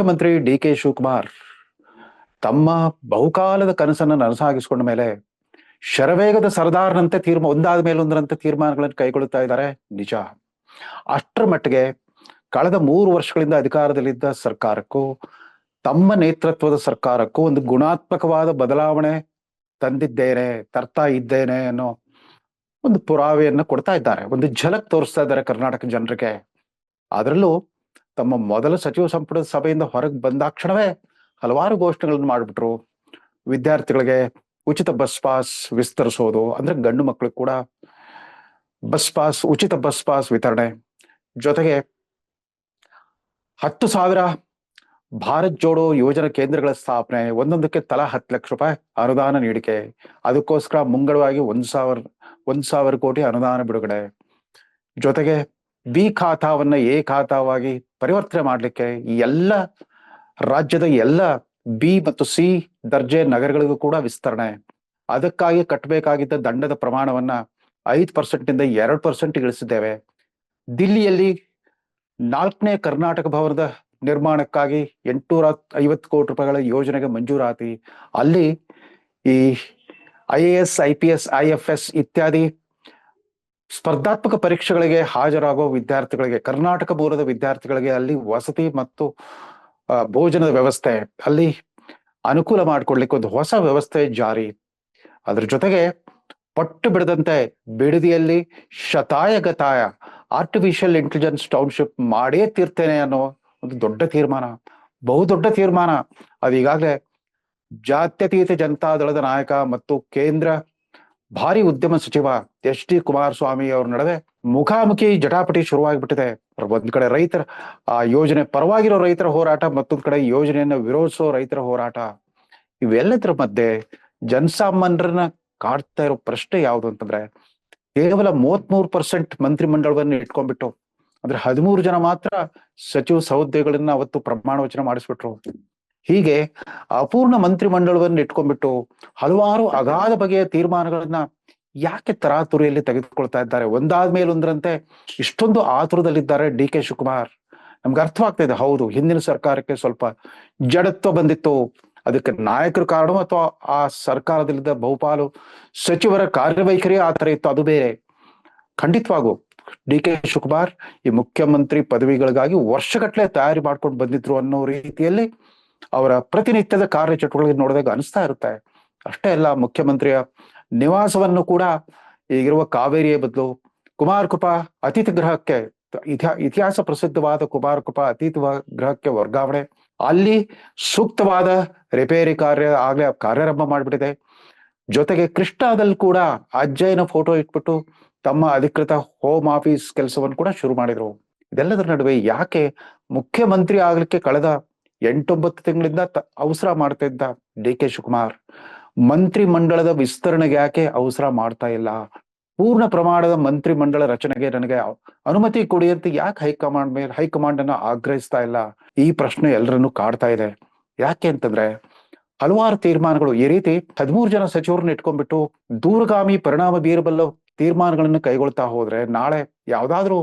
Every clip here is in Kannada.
ಮುಖ್ಯಮಂತ್ರಿ ಡಿ.ಕೆ. ಶಿವಕುಮಾರ್ ತಮ್ಮ ಬಹುಕಾಲದ ಕನಸನ್ನು ನನಸಾಗಿಸಿಕೊಂಡ ಮೇಲೆ ಶರವೇಗದ ಸರದಾರನಂತೆ ಒಂದಾದ ಮೇಲೆ ಒಂದರಂತೆ ತೀರ್ಮಾನಗಳನ್ನು ಕೈಗೊಳ್ಳುತ್ತಾ ಇದ್ದಾರೆ. ನಿಜ. ಅಷ್ಟರ ಮಟ್ಟಿಗೆ ಕಳೆದ 3 ವರ್ಷಗಳಿಂದ ಅಧಿಕಾರದಲ್ಲಿದ್ದ ಸರ್ಕಾರಕ್ಕೂ ತಮ್ಮ ನೇತೃತ್ವದ ಸರ್ಕಾರಕ್ಕೂ ಒಂದು ಗುಣಾತ್ಮಕವಾದ ಬದಲಾವಣೆ ತರ್ತಾ ಇದ್ದೇನೆ ಅನ್ನೋ ಒಂದು ಪುರಾವೆಯನ್ನು ಕೊಡ್ತಾ ಇದ್ದಾರೆ. ಒಂದು ಝಲಕ್ ತೋರಿಸ್ತಾ ಇದ್ದಾರೆ ಕರ್ನಾಟಕ ಜನರಿಗೆ. ಅದರಲ್ಲೂ ತಮ್ಮ ಮೊದಲ ಸಚಿವ ಸಂಪುಟದ ಸಭೆಯಿಂದ ಹೊರಗೆ ಬಂದಾಕ್ಷಣವೇ ಹಲವಾರು ಘೋಷಣೆಗಳನ್ನು ಮಾಡಿಬಿಟ್ರು. ವಿದ್ಯಾರ್ಥಿಗಳಿಗೆ ಉಚಿತ ಬಸ್ ಪಾಸ್ ವಿಸ್ತರಿಸೋದು, ಅಂದ್ರೆ ಗಂಡು ಮಕ್ಕಳಿಗೆ ಕೂಡ ಉಚಿತ ಬಸ್ ಪಾಸ್ ವಿತರಣೆ, ಜೊತೆಗೆ 10,000 ಭಾರತ್ ಜೋಡೋ ಯೋಜನಾ ಕೇಂದ್ರಗಳ ಸ್ಥಾಪನೆ, ಒಂದೊಂದಕ್ಕೆ ತಲಾ 10 ಲಕ್ಷ ರೂಪಾಯಿ ಅನುದಾನ ನೀಡಿಕೆ, ಅದಕ್ಕೋಸ್ಕರ ಮುಂಗಡವಾಗಿ 1,000 ಕೋಟಿ ಅನುದಾನ ಬಿಡುಗಡೆ, ಜೊತೆಗೆ ಬಿ ಖಾತಾವನ್ನ ಎ ಖಾತಾವಾಗಿ ಪರಿವರ್ತನೆ ಮಾಡಲಿಕ್ಕೆ ಈ ಎಲ್ಲ ರಾಜ್ಯದ ಎಲ್ಲ ಬಿ ಮತ್ತು ಸಿ ದರ್ಜೆ ನಗರಗಳಿಗೂ ಕೂಡ ವಿಸ್ತರಣೆ, ಅದಕ್ಕಾಗಿ ಕಟ್ಟಬೇಕಾಗಿದ್ದ ದಂಡದ ಪ್ರಮಾಣವನ್ನ 5% ಇಂದ 2% ಇಳಿಸಿದ್ದೇವೆ. ದಿಲ್ಲಿಯಲ್ಲಿ 4ನೇ ಕರ್ನಾಟಕ ಭವನದ ನಿರ್ಮಾಣಕ್ಕಾಗಿ 850 ಕೋಟಿ ರೂಪಾಯಿಗಳ ಯೋಜನೆಗೆ ಮಂಜೂರಾತಿ. ಅಲ್ಲಿ ಈ IAS, IPS, IFS ಇತ್ಯಾದಿ ಸ್ಪರ್ಧಾತ್ಮಕ ಪರೀಕ್ಷೆಗಳಿಗೆ ಹಾಜರಾಗುವ ವಿದ್ಯಾರ್ಥಿಗಳಿಗೆ, ಕರ್ನಾಟಕ ಮೂಲದ ವಿದ್ಯಾರ್ಥಿಗಳಿಗೆ ಅಲ್ಲಿ ವಸತಿ ಮತ್ತು ಭೋಜನದ ವ್ಯವಸ್ಥೆ, ಅಲ್ಲಿ ಅನುಕೂಲ ಮಾಡಿಕೊಡ್ಲಿಕ್ಕೆ ಒಂದು ಹೊಸ ವ್ಯವಸ್ಥೆ ಜಾರಿ. ಅದ್ರ ಜೊತೆಗೆ ಪಟ್ಟು ಬಿಡದಂತೆ ಬಿಡದಿಯಲ್ಲಿ ಶತಾಯಗತಾಯ ಆರ್ಟಿಫಿಷಿಯಲ್ ಇಂಟೆಲಿಜೆನ್ಸ್ ಟೌನ್ಶಿಪ್ ಮಾಡೇ ತೀರ್ತೇನೆ ಅನ್ನೋ ಒಂದು ದೊಡ್ಡ ತೀರ್ಮಾನ, ಬಹುದೊಡ್ಡ ತೀರ್ಮಾನ. ಅದು ಈಗಾಗಲೇ ಜಾತ್ಯತೀತ ಜನತಾದಳದ ನಾಯಕ ಮತ್ತು ಕೇಂದ್ರ ಭಾರಿ ಉದ್ಯಮ ಸಚಿವ HD ಕುಮಾರಸ್ವಾಮಿ ಅವ್ರ ನಡುವೆ ಮುಖಾಮುಖಿ ಜಟಾಪಟಿ ಶುರುವಾಗಿಬಿಟ್ಟಿದೆ. ಒಂದ್ ಕಡೆ ರೈತರ ಆ ಯೋಜನೆ ಪರವಾಗಿರೋ ರೈತರ ಹೋರಾಟ, ಮತ್ತೊಂದ್ ಕಡೆ ಯೋಜನೆಯನ್ನ ವಿರೋಧಿಸೋ ರೈತರ ಹೋರಾಟ. ಇವೆಲ್ಲದರ ಮಧ್ಯೆ ಜನಸಾಮಾನ್ಯರನ್ನ ಕಾಡ್ತಾ ಇರೋ ಪ್ರಶ್ನೆ ಯಾವುದು ಅಂತಂದ್ರೆ, ಕೇವಲ 33% ಮಂತ್ರಿಮಂಡಲವನ್ನು ಇಟ್ಕೊಂಡ್ಬಿಟ್ಟು, ಅಂದ್ರೆ 13 ಜನ ಮಾತ್ರ ಸಚಿವ ಹುದ್ದೆಗಳನ್ನ ಅವತ್ತು ಪ್ರಮಾಣ ವಚನ ಮಾಡಿಸ್ಬಿಟ್ರು. ಹೀಗೆ ಅಪೂರ್ಣ ಮಂತ್ರಿಮಂಡಲವನ್ನು ಇಟ್ಕೊಂಡ್ಬಿಟ್ಟು ಹಲವಾರು ಅಗಾಧ ಬಗೆಯ ತೀರ್ಮಾನಗಳನ್ನ ಯಾಕೆ ತರಾತುರಿಯಲ್ಲಿ ತೆಗೆದುಕೊಳ್ತಾ ಇದ್ದಾರೆ? ಒಂದಾದ್ಮೇಲೆ ಒಂದರಂತೆ ಇಷ್ಟೊಂದು ಆತುರದಲ್ಲಿದ್ದಾರೆ ಡಿ.ಕೆ. ಶಿವಕುಮಾರ್. ನಮ್ಗೆ ಅರ್ಥವಾಗ್ತಾ ಇದೆ, ಹೌದು, ಹಿಂದಿನ ಸರ್ಕಾರಕ್ಕೆ ಸ್ವಲ್ಪ ಜಡತ್ವ ಬಂದಿತ್ತು, ಅದಕ್ಕೆ ನಾಯಕರು ಕಾರಣ ಅಥವಾ ಆ ಸರ್ಕಾರದಲ್ಲಿದ್ದ ಬಹುಪಾಲು ಸಚಿವರ ಕಾರ್ಯವೈಖರಿ ಆ ತರ ಇತ್ತು, ಅದು ಬೇರೆ. ಖಂಡಿತವಾಗೂ ಡಿ.ಕೆ. ಶಿವಕುಮಾರ್ ಈ ಮುಖ್ಯಮಂತ್ರಿ ಪದವಿಗಳಿಗಾಗಿ ವರ್ಷಗಟ್ಟಲೆ ತಯಾರಿ ಮಾಡ್ಕೊಂಡು ಬಂದಿದ್ರು ಅನ್ನೋ ರೀತಿಯಲ್ಲಿ ಅವರ ಪ್ರತಿನಿತ್ಯದ ಕಾರ್ಯಚಟುವಟಿಕೆ ನೋಡಿದಾಗ ಅನಿಸ್ತಾ ಇರುತ್ತೆ. ಅಷ್ಟೇ ಅಲ್ಲ, ಮುಖ್ಯಮಂತ್ರಿಯ ನಿವಾಸವನ್ನು ಕೂಡ ಈಗಿರುವ ಕಾವೇರಿಯ ಬದಲು ಕುಮಾರ ಕೃಪಾ ಅತಿಥಿ ಗೃಹಕ್ಕೆ, ಇತಿಹಾಸ ಪ್ರಸಿದ್ಧವಾದ ಕುಮಾರ ಕೃಪಾ ಅತಿಥಿ ಗೃಹಕ್ಕೆ ವರ್ಗಾವಣೆ, ಅಲ್ಲಿ ಸೂಕ್ತವಾದ ರಿಪೇರಿ ಕಾರ್ಯ ಆಗ್ಲೇ ಕಾರ್ಯಾರಂಭ ಮಾಡಿಬಿಟ್ಟಿದೆ. ಜೊತೆಗೆ ಕೃಷ್ಣಾದಲ್ಲಿ ಕೂಡ ಅಜ್ಜಯ್ಯನ ಫೋಟೋ ಇಟ್ಬಿಟ್ಟು ತಮ್ಮ ಅಧಿಕೃತ ಹೋಮ್ ಆಫೀಸ್ ಕೆಲಸವನ್ನು ಕೂಡ ಶುರು ಮಾಡಿದ್ರು. ಇದೆಲ್ಲದರ ನಡುವೆ ಯಾಕೆ ಮುಖ್ಯಮಂತ್ರಿ ಆಗ್ಲಿಕ್ಕೆ ಕಳೆದ 8-9 ತಿಂಗಳಿಂದ ಅವಸರ ಮಾಡ್ತಾ ಇದ್ದ ಡಿ.ಕೆ. ಶಿವಕುಮಾರ್ ಮಂತ್ರಿ ಮಂಡಳದ ವಿಸ್ತರಣೆಗೆ ಯಾಕೆ ಅವಸರ ಮಾಡ್ತಾ ಇಲ್ಲ? ಪೂರ್ಣ ಪ್ರಮಾಣದ ಮಂತ್ರಿ ಮಂಡಳ ರಚನೆಗೆ ನನಗೆ ಅನುಮತಿ ಕೊಡಿ ಅಂತ ಯಾಕೆ ಹೈಕಮಾಂಡ್ ಅನ್ನ ಆಗ್ರಹಿಸ್ತಾ ಇಲ್ಲ? ಈ ಪ್ರಶ್ನೆ ಎಲ್ಲರನ್ನು ಕಾಡ್ತಾ ಇದೆ. ಯಾಕೆ ಅಂತಂದ್ರೆ, ಹಲವಾರು ತೀರ್ಮಾನಗಳು ಈ ರೀತಿ 13 ಜನ ಸಚಿವರನ್ನ ಇಟ್ಕೊಂಡ್ಬಿಟ್ಟು ದೂರಗಾಮಿ ಪರಿಣಾಮ ಬೀರಬಲ್ಲ ತೀರ್ಮಾನಗಳನ್ನು ಕೈಗೊಳ್ತಾ ಹೋದ್ರೆ, ನಾಳೆ ಯಾವ್ದಾದ್ರು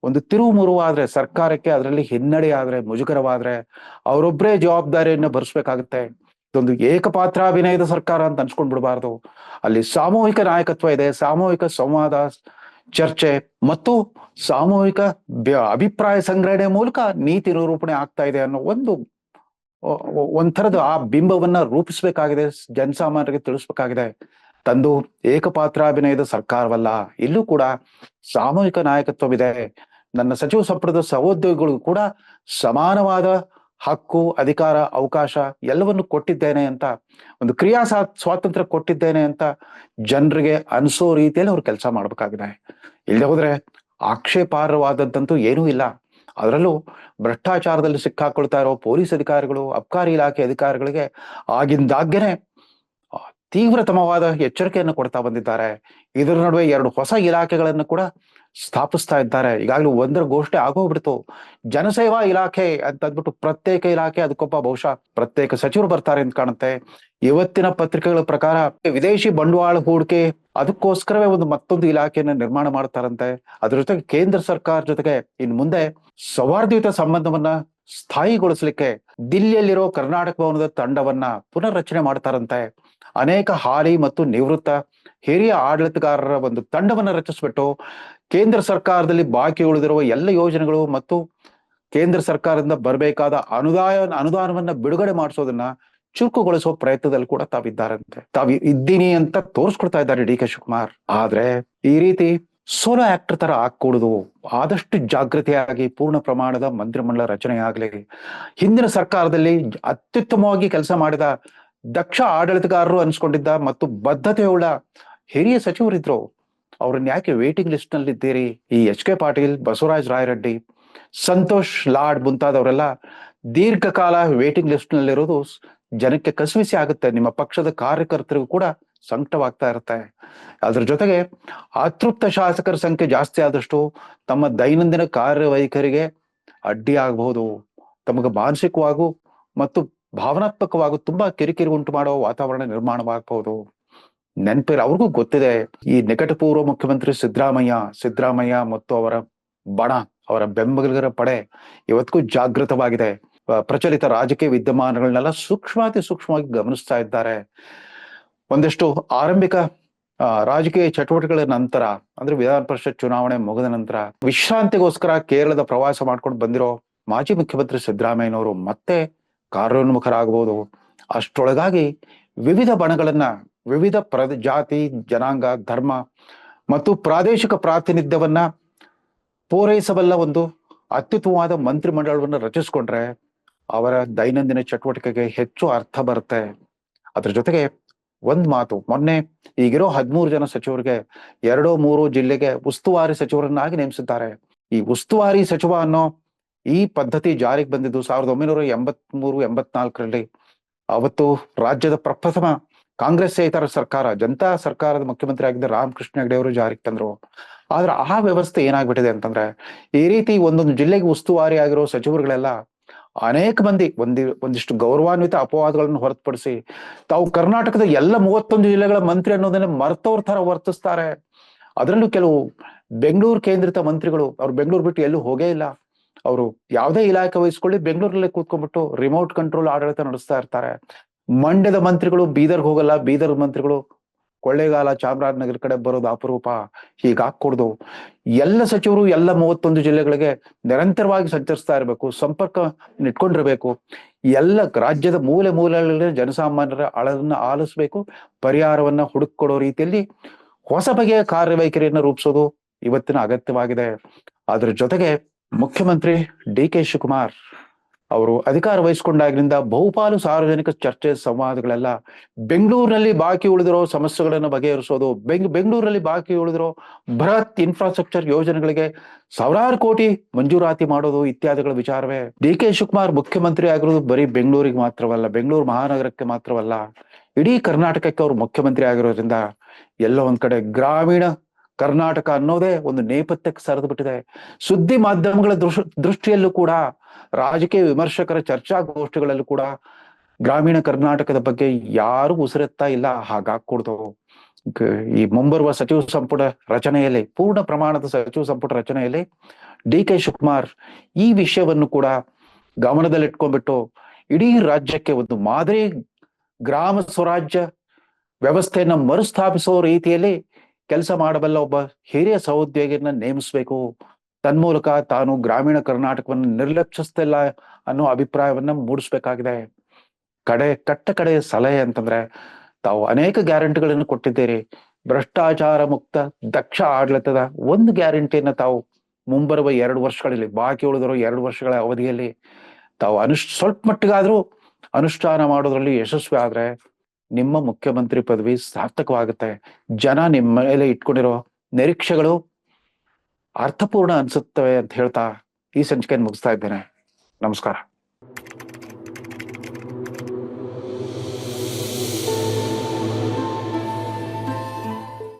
ಒಂದು ತಿರುವು ಮುರುವು ಆದ್ರೆ, ಸರ್ಕಾರಕ್ಕೆ ಅದರಲ್ಲಿ ಹಿನ್ನಡೆ ಆದ್ರೆ, ಮುಜುಗರವಾದ್ರೆ ಅವರೊಬ್ಬರೇ ಜವಾಬ್ದಾರಿಯನ್ನ ಭರಿಸ್ಬೇಕಾಗುತ್ತೆ. ಇದೊಂದು ಏಕಪಾತ್ರಾಭಿನಯದ ಸರ್ಕಾರ ಅಂತ ಅನ್ಸ್ಕೊಂಡ್ ಬಿಡಬಾರ್ದು. ಅಲ್ಲಿ ಸಾಮೂಹಿಕ ನಾಯಕತ್ವ ಇದೆ, ಸಾಮೂಹಿಕ ಸಂವಾದ, ಚರ್ಚೆ ಮತ್ತು ಸಾಮೂಹಿಕ ಅಭಿಪ್ರಾಯ ಸಂಗ್ರಹಣೆ ಮೂಲಕ ನೀತಿ ನಿರೂಪಣೆ ಆಗ್ತಾ ಇದೆ ಅನ್ನೋ ಒಂಥರದ ಆ ಬಿಂಬವನ್ನ ರೂಪಿಸ್ಬೇಕಾಗಿದೆ, ಜನಸಾಮಾನ್ಯರಿಗೆ ತಿಳಿಸ್ಬೇಕಾಗಿದೆ. ತಂದು ಏಕಪಾತ್ರಾಭಿನಯದ ಸರ್ಕಾರವಲ್ಲ, ಇಲ್ಲೂ ಕೂಡ ಸಾಮೂಹಿಕ ನಾಯಕತ್ವವಿದೆ. ನನ್ನ ಸಚಿವ ಸಂಪುಟದ ಸಹೋದ್ಯೋಗಿಗಳು ಕೂಡ ಸಮಾನವಾದ ಹಕ್ಕು, ಅಧಿಕಾರ, ಅವಕಾಶ ಎಲ್ಲವನ್ನು ಕೊಟ್ಟಿದ್ದೇನೆ ಅಂತ, ಒಂದು ಕ್ರಿಯಾ ಸ್ವಾತಂತ್ರ್ಯ ಕೊಟ್ಟಿದ್ದೇನೆ ಅಂತ ಜನರಿಗೆ ಅನಿಸೋ ರೀತಿಯಲ್ಲಿ ಅವ್ರು ಕೆಲಸ ಮಾಡ್ಬೇಕಾಗಿದೆ. ಇಲ್ಲದೆ ಹೋದ್ರೆ ಆಕ್ಷೇಪಾರ್ಹವಾದದ್ದಂತೂ ಏನೂ ಇಲ್ಲ. ಅದರಲ್ಲೂ ಭ್ರಷ್ಟಾಚಾರದಲ್ಲಿ ಸಿಕ್ಕಾಕೊಳ್ತಾ ಇರೋ ಪೊಲೀಸ್ ಅಧಿಕಾರಿಗಳು, ಅಬ್ಕಾರಿ ಇಲಾಖೆ ಅಧಿಕಾರಿಗಳಿಗೆ ಆಗಿಂದಾಗ್ಯನೇ ತೀವ್ರತಮವಾದ ಎಚ್ಚರಿಕೆಯನ್ನು ಕೊಡ್ತಾ ಬಂದಿದ್ದಾರೆ. ಇದರ ನಡುವೆ 2 ಹೊಸ ಇಲಾಖೆಗಳನ್ನು ಕೂಡ ಸ್ಥಾಪಿಸ್ತಾ ಇದ್ದಾರೆ. ಈಗಾಗಲೇ ಒಂದರ ಘೋಷಣೆ ಆಗೋಗ್ಬಿಡ್ತು, ಜನಸೇವಾ ಇಲಾಖೆ ಅಂತ ಅಂದ್ಬಿಟ್ಟು ಪ್ರತ್ಯೇಕ ಇಲಾಖೆ, ಅದಕ್ಕೊಬ್ಬ ಬಹುಶಃ ಪ್ರತ್ಯೇಕ ಸಚಿವರು ಬರ್ತಾರೆ ಅಂತ ಕಾಣುತ್ತೆ. ಇವತ್ತಿನ ಪತ್ರಿಕೆಗಳ ಪ್ರಕಾರ ವಿದೇಶಿ ಬಂಡವಾಳ ಹೂಡಿಕೆ ಅದಕ್ಕೋಸ್ಕರವೇ ಮತ್ತೊಂದು ಇಲಾಖೆಯನ್ನು ನಿರ್ಮಾಣ ಮಾಡ್ತಾರಂತೆ. ಅದ್ರ ಜೊತೆಗೆ ಕೇಂದ್ರ ಸರ್ಕಾರ ಜೊತೆಗೆ ಇನ್ನು ಮುಂದೆ ಸೌಹಾರ್ದಯುತ ಸಂಬಂಧವನ್ನ ಸ್ಥಾಯಿಗೊಳಿಸಲಿಕ್ಕೆ ದಿಲ್ಲಿಯಲ್ಲಿರೋ ಕರ್ನಾಟಕ ಭವನದ ತಂಡವನ್ನ ಪುನರ್ರಚನೆ ಮಾಡ್ತಾರಂತೆ. ಅನೇಕ ಹಾಲಿ ಮತ್ತು ನಿವೃತ್ತ ಹಿರಿಯ ಆಡಳಿತಗಾರರ ಒಂದು ತಂಡವನ್ನ ರಚಿಸ್ಬಿಟ್ಟು ಕೇಂದ್ರ ಸರ್ಕಾರದಲ್ಲಿ ಬಾಕಿ ಉಳಿದಿರುವ ಎಲ್ಲ ಯೋಜನೆಗಳು ಮತ್ತು ಕೇಂದ್ರ ಸರ್ಕಾರದಿಂದ ಬರಬೇಕಾದ ಅನುದಾನವನ್ನ ಬಿಡುಗಡೆ ಮಾಡಿಸೋದನ್ನ ಚುರುಕುಗೊಳಿಸುವ ಪ್ರಯತ್ನದಲ್ಲಿ ಕೂಡ ತಾವಿದ್ದಾರಂತೆ. ಇದ್ದೀನಿ ಅಂತ ತೋರಿಸ್ಕೊಡ್ತಾ ಇದ್ದಾರೆ ಡಿ ಕೆ ಶಿವಕುಮಾರ್. ಆದ್ರೆ ಈ ರೀತಿ ಸೋಲೋ ಆಕ್ಟರ್ ತರ ಹಾಕೂಡುದು, ಆದಷ್ಟು ಜಾಗೃತಿಯಾಗಿ ಪೂರ್ಣ ಪ್ರಮಾಣದ ಮಂತ್ರಿಮಂಡಲ ರಚನೆ ಆಗ್ಲಿ. ಹಿಂದಿನ ಸರ್ಕಾರದಲ್ಲಿ ಅತ್ಯುತ್ತಮವಾಗಿ ಕೆಲಸ ಮಾಡಿದ ದಕ್ಷ ಆಡಳಿತಗಾರರು ಅನ್ಸ್ಕೊಂಡಿದ್ದ ಮತ್ತು ಬದ್ಧತೆಯುಳ್ಳ ಹಿರಿಯ ಸಚಿವರಿದ್ರು. ಅವ್ರನ್ನ ಯಾಕೆ ವೇಟಿಂಗ್ ಲಿಸ್ಟ್ ನಲ್ಲಿ ಇದ್ದೀರಿ? ಈ ಎಚ್ ಕೆ ಪಾಟೀಲ್, ಬಸವರಾಜ ರಾಯರೆಡ್ಡಿ, ಸಂತೋಷ್ ಲಾಡ್ ಮುಂತಾದವರೆಲ್ಲ ದೀರ್ಘಕಾಲ ವೇಟಿಂಗ್ ಲಿಸ್ಟ್ ನಲ್ಲಿರೋದು ಜನಕ್ಕೆ ಕಸಿವಿಸಿ ಆಗುತ್ತೆ. ನಿಮ್ಮ ಪಕ್ಷದ ಕಾರ್ಯಕರ್ತರಿಗೂ ಕೂಡ ಸಂಕಟವಾಗ್ತಾ ಇರುತ್ತೆ. ಅದ್ರ ಜೊತೆಗೆ ಅತೃಪ್ತ ಶಾಸಕರ ಸಂಖ್ಯೆ ಜಾಸ್ತಿ ಆದಷ್ಟು ತಮ್ಮ ದೈನಂದಿನ ಕಾರ್ಯವೈಖರಿಗೆ ಅಡ್ಡಿ ಆಗಬಹುದು. ತಮಗೆ ಮಾನಸಿಕವಾಗೂ ಮತ್ತು ಭಾವನಾತ್ಮಕವಾಗೂ ತುಂಬಾ ಕಿರಿಕಿರಿ ಉಂಟು ಮಾಡೋ ವಾತಾವರಣ ನಿರ್ಮಾಣವಾಗಬಹುದು. ನೆನಪಿಲ್ಲ, ಅವ್ರಿಗೂ ಗೊತ್ತಿದೆ ಈ ನಿಕಟಪೂರ್ವ ಮುಖ್ಯಮಂತ್ರಿ ಸಿದ್ದರಾಮಯ್ಯ ಮತ್ತು ಅವರ ಬಣ, ಅವರ ಬೆಂಬಲಿಗರ ಪಡೆ ಇವತ್ತಿಗೂ ಜಾಗೃತವಾಗಿದೆ. ಪ್ರಚಲಿತ ರಾಜಕೀಯ ವಿದ್ಯಮಾನಗಳನ್ನೆಲ್ಲ ಸೂಕ್ಷ್ಮವಾಗಿ ಗಮನಿಸ್ತಾ ಇದ್ದಾರೆ. ಒಂದಷ್ಟು ಆರಂಭಿಕ ರಾಜಕೀಯ ಚಟುವಟಿಕೆಗಳ ನಂತರ, ಅಂದ್ರೆ ವಿಧಾನ ಪರಿಷತ್ ಚುನಾವಣೆ ಮುಗಿದ ನಂತರ ವಿಶ್ರಾಂತಿಗೋಸ್ಕರ ಕೇರಳದ ಪ್ರವಾಸ ಮಾಡ್ಕೊಂಡು ಬಂದಿರೋ ಮಾಜಿ ಮುಖ್ಯಮಂತ್ರಿ ಸಿದ್ದರಾಮಯ್ಯನವರು ಮತ್ತೆ ಕಾರ್ಯೋನ್ಮುಖರಾಗಬಹುದು. ಅಷ್ಟೊಳಗಾಗಿ ವಿವಿಧ ಬಣಗಳನ್ನ, ವಿವಿಧ ಜಾತಿ, ಜನಾಂಗ, ಧರ್ಮ ಮತ್ತು ಪ್ರಾದೇಶಿಕ ಪ್ರಾತಿನಿಧ್ಯವನ್ನ ಪೂರೈಸಬಲ್ಲ ಒಂದು ಅತ್ಯುತ್ತಮವಾದ ಮಂತ್ರಿಮಂಡಲವನ್ನು ರಚಿಸ್ಕೊಂಡ್ರೆ ಅವರ ದೈನಂದಿನ ಚಟುವಟಿಕೆಗೆ ಹೆಚ್ಚು ಅರ್ಥ ಬರುತ್ತೆ. ಅದ್ರ ಜೊತೆಗೆ ಒಂದ್ ಮಾತು, ಮೊನ್ನೆ ಈಗಿರೋ 13 ಜನ ಸಚಿವರಿಗೆ 2-3 ಜಿಲ್ಲೆಗೆ ಉಸ್ತುವಾರಿ ಸಚಿವರನ್ನಾಗಿ ನೇಮಿಸಿದ್ದಾರೆ. ಈ ಉಸ್ತುವಾರಿ ಸಚಿವ ಅನ್ನೋ ಈ ಪದ್ಧತಿ ಜಾರಿಗೆ ಬಂದಿದ್ದು 1983-84ರಲ್ಲಿ. ಅವತ್ತು ರಾಜ್ಯದ ಪ್ರಪ್ರಥಮ ಕಾಂಗ್ರೆಸ್ಸೇತರ ಸರ್ಕಾರ, ಜನತಾ ಸರ್ಕಾರದ ಮುಖ್ಯಮಂತ್ರಿ ಆಗಿದ್ದ ರಾಮಕೃಷ್ಣ ಹೆಗಡೆ ಅವರು ಜಾರಿಗೆ ತಂದ್ರು. ಆದ್ರೆ ಆ ವ್ಯವಸ್ಥೆ ಏನಾಗ್ಬಿಟ್ಟಿದೆ ಅಂತಂದ್ರೆ, ಈ ರೀತಿ ಒಂದೊಂದು ಜಿಲ್ಲೆಗೆ ಉಸ್ತುವಾರಿ ಆಗಿರೋ ಸಚಿವರುಗಳೆಲ್ಲ ಅನೇಕ ಮಂದಿ ಒಂದಿಷ್ಟು ಗೌರವಾನ್ವಿತ ಅಪವಾದಗಳನ್ನು ಹೊರತುಪಡಿಸಿ ತಾವು ಕರ್ನಾಟಕದ ಎಲ್ಲ 31 ಜಿಲ್ಲೆಗಳ ಮಂತ್ರಿ ಅನ್ನೋದನ್ನ ಮರ್ತವ್ರ ತರ ವರ್ತಿಸ್ತಾರೆ. ಅದರಲ್ಲೂ ಕೆಲವು ಬೆಂಗಳೂರು ಕೇಂದ್ರಿತ ಮಂತ್ರಿಗಳು, ಅವ್ರು ಬೆಂಗಳೂರು ಬಿಟ್ಟು ಎಲ್ಲೂ ಹೋಗೇ ಇಲ್ಲ. ಅವರು ಯಾವುದೇ ಇಲಾಖೆ ವಹಿಸ್ಕೊಳ್ಳಿ ಬೆಂಗಳೂರಲ್ಲೇ ಕೂತ್ಕೊಂಡ್ಬಿಟ್ಟು ರಿಮೋಟ್ ಕಂಟ್ರೋಲ್ ಆಡಳಿತ ನಡೆಸ್ತಾ ಇರ್ತಾರೆ. ಮಂಡ್ಯದ ಮಂತ್ರಿಗಳು ಬೀದರ್ಗೆ ಹೋಗಲ್ಲ, ಬೀದರ್ ಮಂತ್ರಿಗಳು ಕೊಳ್ಳೇಗಾಲ, ಚಾಮರಾಜನಗರ ಕಡೆ ಬರೋದು ಅಪರೂಪ. ಹೀಗಾಗ್ಕೊಡ್ದು. ಎಲ್ಲ ಸಚಿವರು ಎಲ್ಲ 31 ಜಿಲ್ಲೆಗಳಿಗೆ ನಿರಂತರವಾಗಿ ಸಂಚರಿಸ್ತಾ ಇರಬೇಕು, ಸಂಪರ್ಕ ಇಟ್ಕೊಂಡಿರ್ಬೇಕು. ಎಲ್ಲ ರಾಜ್ಯದ ಮೂಲೆಗಳಲ್ಲಿ ಜನಸಾಮಾನ್ಯರ ಅಳನ್ನ ಆಲಿಸ್ಬೇಕು, ಪರಿಹಾರವನ್ನ ಹುಡುಕೊಡೋ ರೀತಿಯಲ್ಲಿ ಹೊಸ ಬಗೆಯ ಕಾರ್ಯವೈಖರಿಯನ್ನ ರೂಪಿಸೋದು ಇವತ್ತಿನ ಅಗತ್ಯವಾಗಿದೆ. ಅದ್ರ ಜೊತೆಗೆ ಮುಖ್ಯಮಂತ್ರಿ ಡಿ ಕೆ ಶಿವಕುಮಾರ್ ಅವರು ಅಧಿಕಾರ ವಹಿಸಿಕೊಂಡಾಗಿನಿಂದ ಬಹುಪಾಲು ಸಾರ್ವಜನಿಕ ಚರ್ಚೆ ಸಂವಾದಗಳೆಲ್ಲ ಬೆಂಗಳೂರಿನಲ್ಲಿ ಬಾಕಿ ಉಳಿದಿರೋ ಸಮಸ್ಯೆಗಳನ್ನು ಬಗೆಹರಿಸೋದು, ಬೆಂಗಳೂರಲ್ಲಿ ಬಾಕಿ ಉಳಿದಿರೋ ಬೃಹತ್ ಇನ್ಫ್ರಾಸ್ಟ್ರಕ್ಚರ್ ಯೋಜನೆಗಳಿಗೆ ಸಾವಿರಾರು ಕೋಟಿ ಮಂಜೂರಾತಿ ಮಾಡೋದು ಇತ್ಯಾದಿಗಳ ವಿಚಾರವೇ. ಡಿ ಕೆ ಶಿವಕುಮಾರ್ ಮುಖ್ಯಮಂತ್ರಿ ಆಗಿರೋದು ಬರೀ ಬೆಂಗಳೂರಿಗೆ ಮಾತ್ರವಲ್ಲ, ಬೆಂಗಳೂರು ಮಹಾನಗರಕ್ಕೆ ಮಾತ್ರವಲ್ಲ, ಇಡೀ ಕರ್ನಾಟಕಕ್ಕೆ ಅವರು ಮುಖ್ಯಮಂತ್ರಿ ಆಗಿರೋದ್ರಿಂದ ಎಲ್ಲೋ ಒಂದ್ ಕಡೆ ಗ್ರಾಮೀಣ ಕರ್ನಾಟಕ ಅನ್ನೋದೇ ಒಂದು ನೇಪಥ್ಯಕ್ಕೆ ಸರಿದು ಬಿಟ್ಟಿದೆ. ಸುದ್ದಿ ಮಾಧ್ಯಮಗಳ ದೃಷ್ಟಿಯಲ್ಲೂ ಕೂಡ, ರಾಜಕೀಯ ವಿಮರ್ಶಕರ ಚರ್ಚಾಗೋಷ್ಠಿಗಳಲ್ಲೂ ಕೂಡ ಗ್ರಾಮೀಣ ಕರ್ನಾಟಕದ ಬಗ್ಗೆ ಯಾರು ಉಸಿರೆತ್ತಾ ಇಲ್ಲ. ಹಾಗಾಗ್ಕೊಡ್ದು. ಈ ಮುಂಬರುವ ಸಚಿವ ಸಂಪುಟ ರಚನೆಯಲ್ಲಿ, ಪೂರ್ಣ ಪ್ರಮಾಣದ ಸಚಿವ ಸಂಪುಟ ರಚನೆಯಲ್ಲಿ ಡಿ ಕೆ ಶಿವಕುಮಾರ್ ಈ ವಿಷಯವನ್ನು ಕೂಡ ಗಮನದಲ್ಲಿಟ್ಕೊಂಡ್ಬಿಟ್ಟು ಇಡೀ ರಾಜ್ಯಕ್ಕೆ ಒಂದು ಮಾದರಿ ಗ್ರಾಮ ಸ್ವರಾಜ್ಯ ವ್ಯವಸ್ಥೆಯನ್ನ ಮರುಸ್ಥಾಪಿಸೋ ರೀತಿಯಲ್ಲಿ ಕೆಲಸ ಮಾಡಬಲ್ಲ ಒಬ್ಬ ಹಿರಿಯ ಸಹೋದ್ಯೋಗಿಯನ್ನ ನೇಮಿಸ್ಬೇಕು. ತನ್ಮೂಲಕ ತಾನು ಗ್ರಾಮೀಣ ಕರ್ನಾಟಕವನ್ನು ನಿರ್ಲಕ್ಷಿಸ್ತಿಲ್ಲ ಅನ್ನೋ ಅಭಿಪ್ರಾಯವನ್ನ ಮೂಡಿಸ್ಬೇಕಾಗಿದೆ. ಕಡೆಯ ಸಲಹೆ ಅಂತಂದ್ರೆ, ತಾವು ಅನೇಕ ಗ್ಯಾರಂಟಿಗಳನ್ನು ಕೊಟ್ಟಿದ್ದೀರಿ. ಭ್ರಷ್ಟಾಚಾರ ಮುಕ್ತ ದಕ್ಷ ಆಡಳಿತದ ಒಂದು ಗ್ಯಾರಂಟಿಯನ್ನ ತಾವು ಮುಂಬರುವ 2 ವರ್ಷಗಳಲ್ಲಿ, ಬಾಕಿ ಉಳಿದಿರೋ 2 ವರ್ಷಗಳ ಅವಧಿಯಲ್ಲಿ ತಾವು ಸ್ವಲ್ಪ ಮಟ್ಟಿಗಾದ್ರೂ ಅನುಷ್ಠಾನ ಮಾಡೋದ್ರಲ್ಲಿ ಯಶಸ್ವಿ ಆದ್ರೆ ನಿಮ್ಮ ಮುಖ್ಯಮಂತ್ರಿ ಪದವಿ ಸಾರ್ಥಕವಾಗುತ್ತೆ. ಜನ ನಿಮ್ಮ ಮೇಲೆ ಇಟ್ಕೊಂಡಿರೋ ನಿರೀಕ್ಷೆಗಳು ಅರ್ಥಪೂರ್ಣ ಅನ್ಸುತ್ತವೆ ಅಂತ ಹೇಳ್ತಾ ಈ ಸಂಚಿಕೆಯನ್ನು ಮುಗಿಸ್ತಾ ಇದ್ದೇನೆ. ನಮಸ್ಕಾರ.